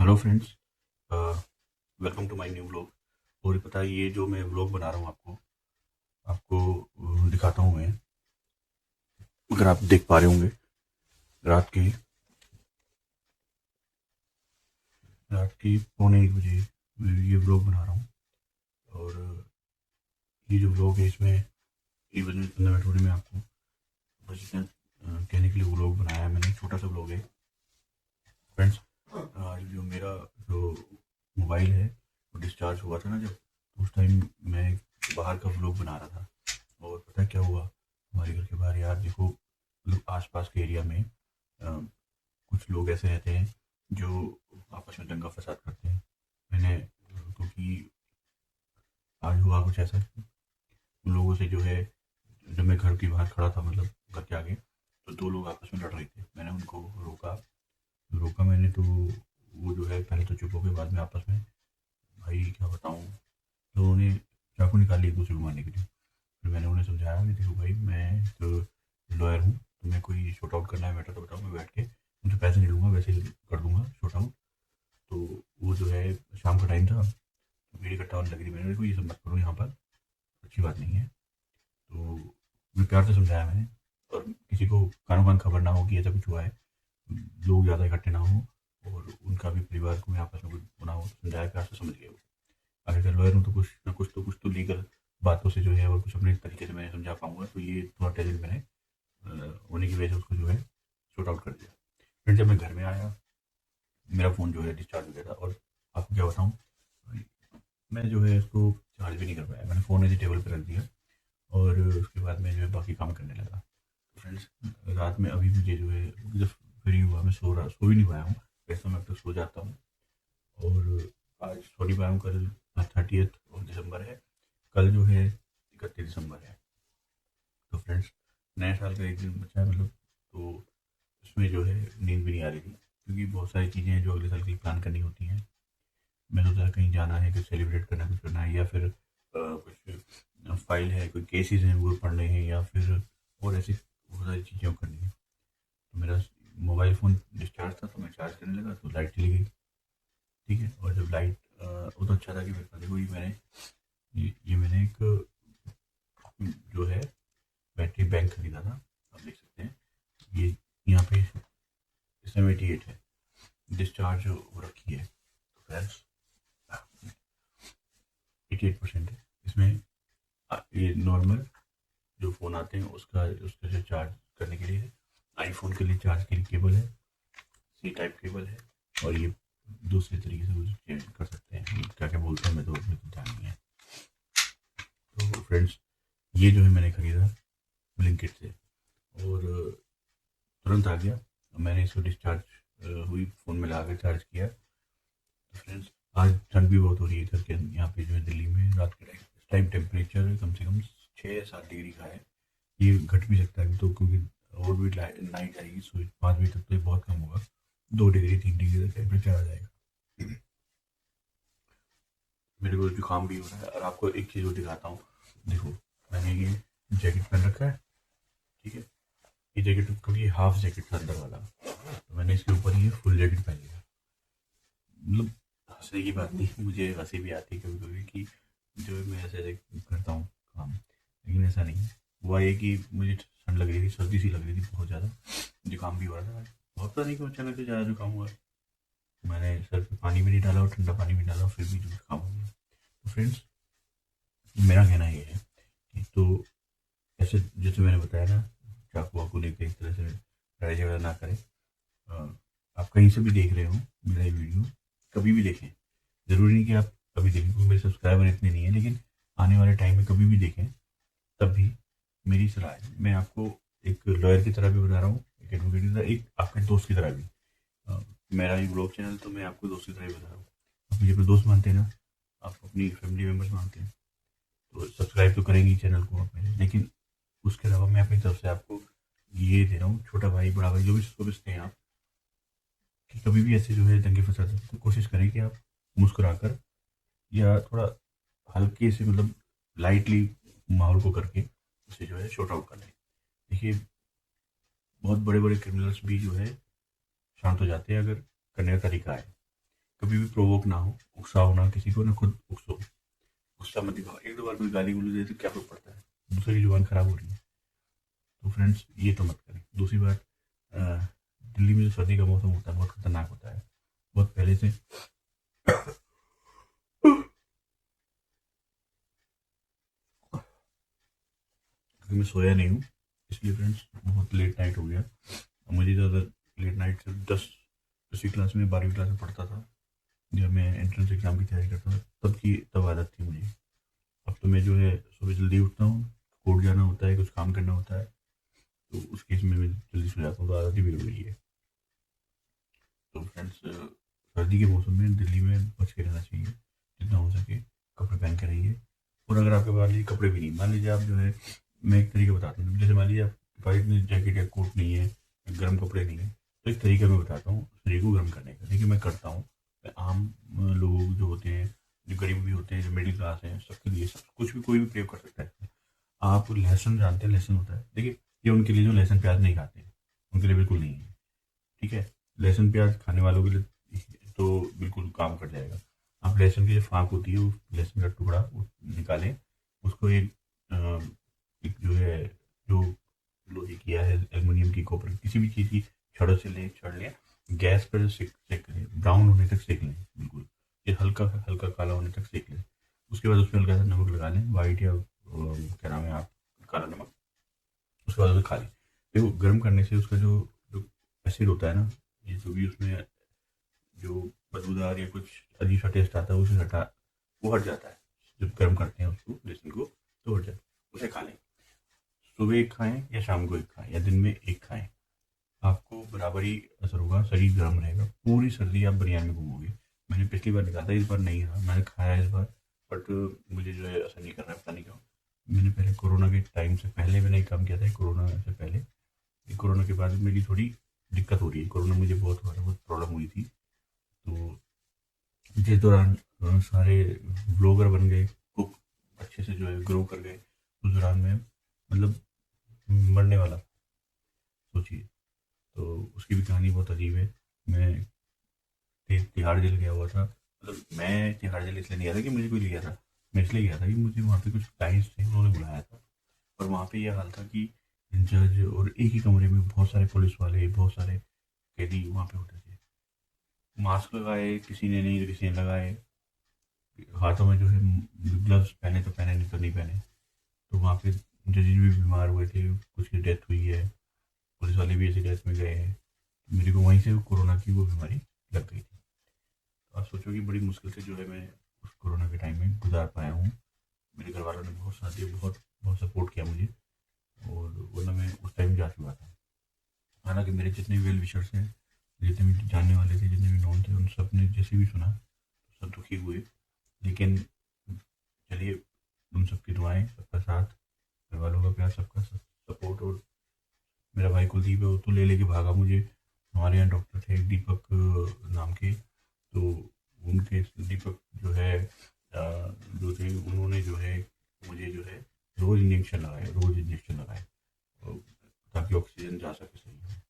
Hello friends, welcome to my new vlog. और पता है ये जो मैं व्लॉग बना रहा हूँ आपको आपको दिखाता हूँ मैं। अगर आप देख पा रहे होंगे, रात के रात के 1:45 बजे मैं ये व्लॉग बना रहा हूँ। और ये जो व्लॉग है इसमें 1 बजे 15 मिनट में आपको बस इतना कहने के लिए व्लॉग बनाया है मैंने। छोटा सा व्लॉग है फ्रेंड्स। आज जो मेरा जो मोबाइल है वो डिस्चार्ज हुआ था ना, जब तो उस टाइम मैं बाहर का व्लॉग बना रहा था। और पता है क्या हुआ हमारे घर के बाहर? यार देखो, मतलब आसपास के एरिया में कुछ लोग ऐसे रहते हैं जो आपस में दंगा फसाद करते हैं। मैंने क्योंकि आज हुआ कुछ ऐसा कि उन लोगों से जो है, जब मैं घर के बाहर खड़ा था, मतलब घर के आगे, तो दो लोग आपस में लड़ रहे थे। मैंने उनको रोका रोका मैंने, तो वो जो है पहले तो चुप हो गए, बाद में आपस में, भाई क्या बताऊँ, तो उन्होंने चाकू निकाल लिया एक दूसरे को मारने के लिए। फिर मैंने उन्हें समझाया कि देखो भाई, मैं तो लॉयर हूँ, तुम्हें कोई शॉर्ट आउट करना है मैटर तो बताओ, मैं बैठ के तुमसे पैसे नहीं लूँगा, वैसे ही कर दूंगा शॉर्ट आउट। तो वो जो है, शाम का टाइम था, तो भीड़ इकट्ठा होने लगी थी। मैंने देखो ये सब मत करो यहाँ पर, अच्छी बात नहीं है। तो मैं प्यार से समझाया मैंने, और किसी को कानो कान खबर ना हो कि ऐसा कुछ हुआ है, लोग ज़्यादा इकट्ठे ना हो, और उनका भी परिवार को मैं आपस में कुछ ना हो, तो समझाया, प्यार से समझ गए वो। अगर लॉयर हूँ तो कुछ तो लीगल बातों से जो है, और कुछ अपने तरीके से मैं समझा पाऊंगा। तो ये थोड़ा टैलेंट मैंने होने की वजह से उसको जो है शॉर्ट आउट कर दिया। फिर जब मैं घर में आया, मेरा फ़ोन जो है डिस्चार्ज हो गया था। और आपको क्या बताऊँ, मैं जो है इसको चार्ज भी नहीं कर पाया। मैंने फ़ोन ऐसे टेबल पर रख दिया, और उसके बाद मैं जो है बाकी काम करने लगा। तो फ्रेंड्स, रात में अभी मुझे जो है, जब फ्री हुआ, मैं सो ही नहीं पाया हूँ। वैसे तो मैं अब तक सो जाता हूँ। और आज सो नहीं पाया हूँ। कल 30 दिसंबर है, कल जो है 31 दिसंबर है। तो फ्रेंड्स, नए साल का एक दिन बचा है, मतलब, तो उसमें जो है नींद भी नहीं आ रही थी, क्योंकि बहुत सारी चीज़ें हैं जो अगले साल के लिए प्लान करनी होती हैं। मैं सोचा कहीं जाना है, कुछ सेलिब्रेट करना, कुछ करना है, या फिर कुछ फाइल है, कोई केसेस हैं वो पढ़ने हैं, या फिर और ऐसी बहुत सारी चीज़ें करनी है। तो मेरा मोबाइल फ़ोन डिस्चार्ज था, तो मैं चार्ज करने लगा तो लाइट चली गई। ठीक है, और जब लाइट वो तो अच्छा था कि मेरे पास देखो, ये मैंने एक जो है बैटरी बैंक खरीदा था। आप देख सकते हैं, ये यहाँ पे 78 है, डिस्चार्ज हो रखी है। तो फ्रेंड्स, 88% है इसमें। ये नॉर्मल जो फ़ोन आते हैं उसके से चार्ज करने के लिए है। आईफोन के लिए चार्ज के लिए केबल है, सी टाइप केबल है। और ये दूसरे तरीके से उसे चेंज कर सकते हैं, क्या क्या बोलते हैं मैं तो मुझे तो ध्यान नहीं है। तो फ्रेंड्स, ये जो है मैंने खरीदा ब्लिंकिट से, और तुरंत आ गया। मैंने इसको डिस्चार्ज हुई, फ़ोन में लगा के चार्ज किया। तो फ्रेंड्स, आज ठंड भी बहुत हो रही है इधर के, यहाँ पे जो है दिल्ली में रात के टाइम, इस टाइम टेम्परेचर कम से कम 6 या 7 डिग्री का है। ये घट भी सकता है, तो क्योंकि और भी नाइट आएगी, सो 5 बजे तक तो ये बहुत कम होगा, 2 डिग्री 3 डिग्री तक टेम्परेचर आ जाएगा। मेरे को जुकाम भी हो रहा है, और आपको एक चीज़ और दिखाता हूँ। देखो, मैंने ये जैकेट पहन रखा है। ठीक है, ये जैकेट क्योंकि हाफ जैकेट था अंदर वाला, तो मैंने इसके ऊपर ये फुल जैकेट पहन लिया। मतलब हंसने की बात नहीं, मुझे हंसी भी आती है कभी कभी कि जो है मैं ऐसे ऐसे करता हूँ काम, लेकिन ऐसा नहीं है। हुआ ये कि मुझे ठंड लग रही थी, सर्दी सी लग रही थी बहुत ज़्यादा, जुकाम भी हो रहा था। बहुत पता नहीं क्यों अचानक से ज़्यादा जुकाम हुआ है। मैंने सर पे पानी भी नहीं डाला, और ठंडा पानी भी डाला, फिर भी जुकाम हो गया। तो फ्रेंड्स, मेरा कहना ये है कि, तो ऐसे जैसे मैंने बताया ना, चाकू वाकू लेके इस तरह से लड़ाई झगड़ा ना करें। अ, आप कहीं से भी देख रहे हो मेरा ये वीडियो, कभी भी देखें, ज़रूरी नहीं कि आप कभी देखें, क्योंकि मेरे सब्सक्राइबर इतने नहीं है, लेकिन आने वाले टाइम में कभी भी देखें, तब भी मेरी सलाह है। मैं आपको एक लॉयर की तरह भी बता रहा हूँ, एक एडवोकेट की तरह, एक आपके दोस्त की तरह भी। अ, मेरा ये ब्लॉग चैनल, तो मैं आपको दोस्त की तरह ही बता रहा हूँ। आप मुझे अपने दोस्त मानते हैं ना, आप अपनी फैमिली मेम्बर्स मानते हैं, तो सब्सक्राइब तो करेंगे चैनल को आप मेरे, लेकिन उसके अलावा मैं अपनी तरफ से आपको ये दे रहा हूँ, छोटा भाई बड़ा भाई जो भी सोचते हैं आप, कि कभी भी ऐसे जो है दंगे फसाद हो, तो कोशिश करें कि आप मुस्कुराकर, या थोड़ा हल्के से, मतलब लाइटली माहौल को करके उसे जो है शॉर्ट आउट कर लें। देखिए, बहुत बड़े बड़े क्रिमिनल्स भी जो है शांत हो जाते हैं, अगर करने का तरीका है। कभी भी प्रोवोक ना हो, उकसाओ ना किसी को, ना खुद उकसो। गुस्सा मत दिखाओ। एक दो बार कोई गाली गुली दे तो क्या फर्क पड़ता है, दूसरे की जुबान खराब हो रही है। तो फ्रेंड्स ये तो मत करें। दूसरी बात, दिल्ली में जो सर्दी का मौसम होता है बहुत खतरनाक होता है, बहुत पहले से। क्योंकि मैं सोया नहीं हूँ, इसलिए फ्रेंड्स बहुत लेट नाइट हो गया। मुझे ज़्यादा लेट नाइट से 10वीं क्लास में 12वीं क्लास में पढ़ता था, जब मैं एंट्रेंस एग्ज़ाम की तैयारी करता था, तब आदत थी मुझे। अब तो मैं जो है सुबह जल्दी उठता हूँ, कोर्ट जाना होता है, कुछ काम करना होता है, तो उस केस में मैं जल्दी सो जाता हूँ, तो आदत ही बिगड़ गई है। तो फ्रेंड्स सर्दी के मौसम में दिल्ली में बच के रहना चाहिए, जितना हो सके कपड़े पहन के रहिए। और अगर आपके पास लिए कपड़े भी नहीं, मान लीजिए आप जो है, मैं एक तरीका बताता हूँ, जैसे मान लीजिए आपके पास इतनी जैकेट या कोट नहीं है, गर्म कपड़े नहीं है, तो एक तरीका मैं बताता हूँ शरीर को गर्म करने का। देखिए मैं करता हूँ, मैं आम लोग जो होते हैं, जो गरीब भी होते हैं, जो मिडिल क्लास हैं, सबके लिए सब कुछ भी कोई भी प्रयोग कर सकता है। आप लहसुन जानते हैं, लहसुन होता है, देखिए ये उनके लिए जो लहसुन प्याज नहीं खाते हैं, उनके लिए बिल्कुल नहीं है, ठीक है। लहसुन प्याज खाने वालों के लिए तो बिल्कुल काम कर जाएगा। आप लहसुन की जो फाँक होती है, वो लहसुन का टुकड़ा वो निकालें, उसको एक जो है, जो लोहे की या एल्युमिनियम की, कॉपर किसी भी चीज़ की छड़ से लें, छड़ लें, गैस पर सेक सेक लें, ब्राउन होने तक सेक लें बिल्कुल, ये हल्का हल्का काला होने तक सेक लें। उसके बाद उसमें हल्का सा नमक लगा लें, वाइट या क्या नाम है आप, काला नमक। उसके बाद उसे खा लें। देखो गर्म करने से उसका जो जो एसिड होता है ना, ये जो भी उसमें जो बदबूदार या कुछ अजीब सा टेस्ट आता है, उसे वो हट जाता है। जब गर्म करते हैं उसको, लहसुन को, तो हट जाता है। उसे खा लें, सुबह एक खाएं या शाम को एक खाएं या दिन में एक खाएं, आपको बराबर ही असर होगा, शरीर गर्म रहेगा, पूरी सर्दी आप बढ़िया में घूमोगे। मैंने पिछली बार निकाला था, इस बार नहीं रहा, मैंने खाया इस बार, बट मुझे जो है असर नहीं कर रहा है, पता नहीं क्यों। मैंने पहले कोरोना के टाइम से पहले मैंने एक काम किया था, कोरोना से पहले। कोरोना के बाद मेरी थोड़ी दिक्कत हो रही है, कोरोना मुझे बहुत हुआ था, बहुत प्रॉब्लम हुई थी। तो जिस दौरान सारे ब्लॉगर बन गए, कुक अच्छे से जो है ग्रो कर गए, उस दौरान में मतलब मरने वाला, सोचिए। तो उसकी भी कहानी बहुत अजीब है। मैं तिहाड़ जेल गया हुआ था, मतलब मैं तिहाड़ जेल इसलिए नहीं गया था कि मुझे कोई ले गया था, मैं इसलिए गया था कि मुझे वहाँ पे कुछ क्लाइंट्स थे, उन्होंने बुलाया था। और वहाँ पे ये हाल था कि जज और एक ही कमरे में बहुत सारे पुलिस वाले, बहुत सारे कैदी वहाँ पे होते थे। मास्क लगाए किसी ने, नहीं तो किसी ने लगाए, हाथों में जो है ग्लव्स पहने तो पहने, नहीं तो नहीं पहने। तो वहाँ पे जजेस भी बीमार हुए थे, कुछ की डेथ हुई है, पुलिस वाले भी ऐसी डेथ में गए हैं। मेरे को वहीं से कोरोना की वो बीमारी लग गई थी। तो आप सोचो कि बड़ी मुश्किल से जो है मैं उस कोरोना के टाइम में गुजार पाया हूँ। मेरे घर वालों ने बहुत साथ दिया, बहुत बहुत सपोर्ट किया मुझे, और वरना मैं उस टाइम जा चुका था। हालांकि मेरे जितने भी वेल विशर्स हैं, जितने भी जानने वाले थे, जितने भी नॉन थे, उन सब ने जैसे भी सुना सब दुखी हुए। लेकिन चलिए, उन सबकी दुआएं, सबका साथ, घर वालों का प्यार, सबका सपोर्ट, और मेरा भाई कुलदीप है, वो तो ले लेके भागा मुझे। हमारे यहाँ डॉक्टर थे दीपक नाम के, तो उनके दीपक जो है जो थे, उन्होंने जो है मुझे जो है रोज़ इंजेक्शन लगाए, रोज़ इंजेक्शन लगाए, और ताकि ऑक्सीजन जा सके सही है।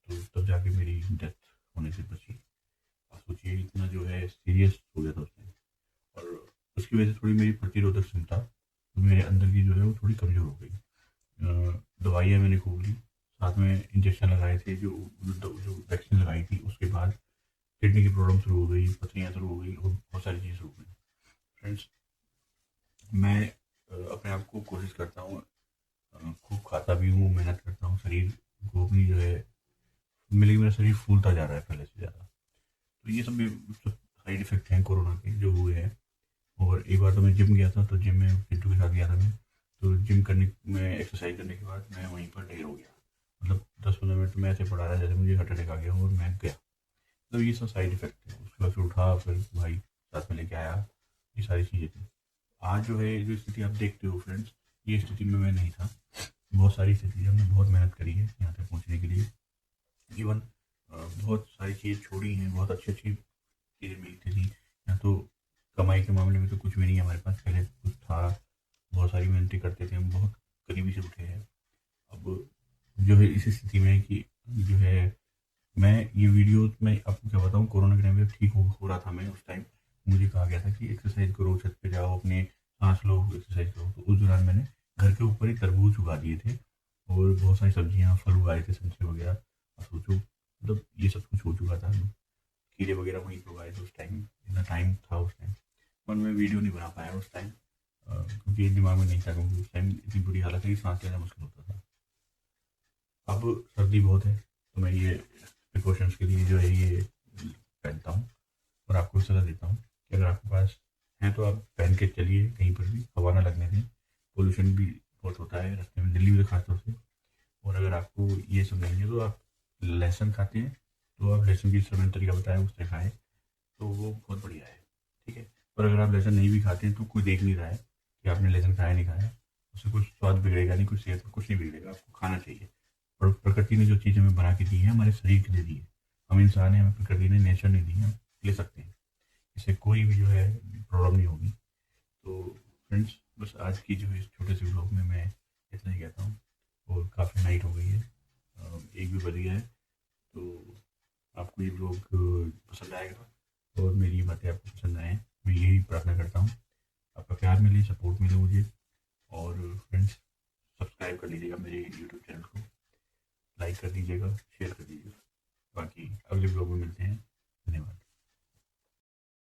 तो तब जाके मेरी डेथ होने से बची। आप सोचिए इतना जो है सीरियस हो गया था उस टाइम। और उसकी वजह से थोड़ी मेरी प्रतिरोधक क्षमता, तो मेरे अंदर की जो है वो थोड़ी कमज़ोर हो गई। दवाइयाँ मैंने खूब ली, साथ में इंजेक्शन लगाए थे, जो वैक्सीन लगाई थी, उसके बाद किडनी की प्रॉब्लम शुरू हो गई, पथरियाँ शुरू हो गई, और बहुत सारी चीज़ें शुरू हो गई। फ्रेंड्स मैं अपने आप को कोशिश करता हूँ, खूब खाता भी हूँ, मेहनत करता हूँ, शरीर को भी जो है, मेरा शरीर फूलता जा रहा है पहले से ज़्यादा। तो ये सब भी सब साइड इफेक्ट हैं कोरोना के जो हुए हैं। और एक बार तो मैं जिम गया था, तो जिम में पिंटू के साथ गया था मैं, तो जिम करने में एक्सरसाइज करने के बाद मैं वहीं पर ढेर हो गया। मतलब 10-15 मिनट में ऐसे पड़ा रहा जैसे मुझे हार्ट अटैक आ गया हो, और मैं गया। तो ये सब साइड इफेक्ट है। उसके बाद फिर उठा, फिर भाई साथ में लेके आया, ये सारी चीज़ें थी। आज जो है जो स्थिति आप देखते हो फ्रेंड्स, ये स्थिति में मैं नहीं था। बहुत सारी स्थिति, हमने बहुत मेहनत करी है यहाँ तक पहुँचने के लिए। इवन बहुत सारी चीज़ छोड़ी हैं, बहुत अच्छी अच्छी चीज़ें मिलती थी। यहाँ तो कमाई के मामले में तो कुछ भी नहीं है हमारे पास, पहले कुछ था, बहुत सारी मेहनतें करते थे हम, बहुत करीबी से उठे हैं। अब जो है इस स्थिति में है कि जो है मैं ये वीडियो मैं आपको क्या बताऊँ, कोरोना के टाइम पे ठीक हो रहा था मैं उस टाइम। मुझे कहा गया था कि एक्सरसाइज करो, छत पे जाओ, अपने सांस लो, एक्सरसाइज करो। तो उस दौरान मैंने घर के ऊपर ही तरबूज उगा दिए थे और बहुत सारी सब्जियाँ फल उगाए थे, संतरे वगैरह। और सोचो मतलब ये सब कुछ हो चुका था, कीड़े वगैरह वहीं पे उगाए थे उस टाइम। इतना टाइम था उस टाइम, पर मैं वीडियो नहीं बना पाया उस टाइम, क्योंकि दिमाग में नहीं था, क्योंकि उस टाइम इतनी बुरी हालत है कि सांस लेना मुश्किल होता था। अब सर्दी बहुत है तो मैं ये प्रिकॉशंस के लिए जो है ये पहनता हूँ। और आपको भी सलाह देता हूँ कि अगर आपके पास है तो आप पहन के चलिए, कहीं पर भी हवा ना लगने दें। पोल्यूशन भी बहुत होता है रास्ते में, दिल्ली में खासतौर से। और अगर आपको ये सब नहीं है तो आप लहसुन खाते हैं तो आप लहसुन की जो मैंने तरीका बताया उससे खाएं, तो वो बहुत बढ़िया है। ठीक है। और अगर आप लहसुन नहीं भी खाते हैं तो कोई देख नहीं रहा है कि आपने लहसुन खाया नहीं खाया, उससे कुछ स्वाद बिगड़ेगा नहीं, कुछ सेहत में कुछ नहीं बिगड़ेगा, आपको खाना चाहिए। और प्रकृति ने जो चीज़ हमें बना के दी है हमारे शरीर के लिए दी है। हम इंसान हैं, हमें प्रकृति ने, नेचर ने दी है, हम ले सकते हैं। इससे कोई भी जो है प्रॉब्लम नहीं होगी। तो फ्रेंड्स, बस आज की जो इस छोटे से ब्लॉग में मैं इतना ही कहता हूँ। और काफ़ी नाइट हो गई है, 1 भी बज गया है। तो आपको ये ब्लॉग पसंद आएगा और मेरी ये बातें आपको पसंद आए, मैं यही प्रार्थना करता हूँ। आपका प्यार मिले, सपोर्ट मिले मुझे। और फ्रेंड्स, सब्सक्राइब कर लीजिएगा मेरे यूट्यूब चैनल को, लाइक कर दीजिएगा, शेयर कर दीजिएगा। बाकी अगले ब्लॉग में मिलते हैं।